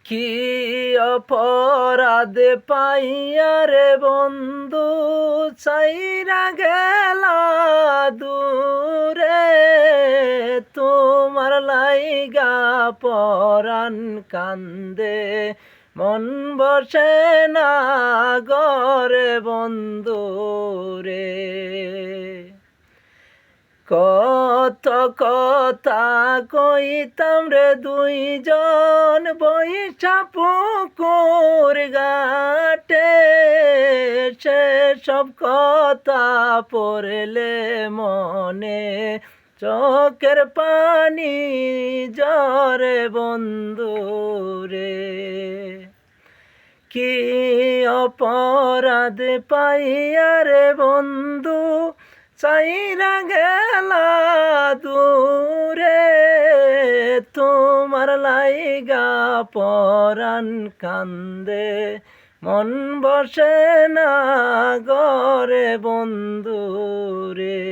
কি অপরাধ পাইয়া রে বন্ধু চাইরা গেলা দূরে, তোমার লাইগা পরাণ কান্দে মন বসে না গরে বন্ধু রে। কত কথা কইতাম রে দুইজন বৈশা পুকুর ঘাটে, সেসব কথা পড়লে মনে চোখের পানি ঝরে বন্ধু রে। কি অপরাধ পাইয়া রে বন্ধু চাইরা গেলা দূরে, তোমার লাইগা পরাণ কান্দে মন বসে না গরে বন্ধু রে।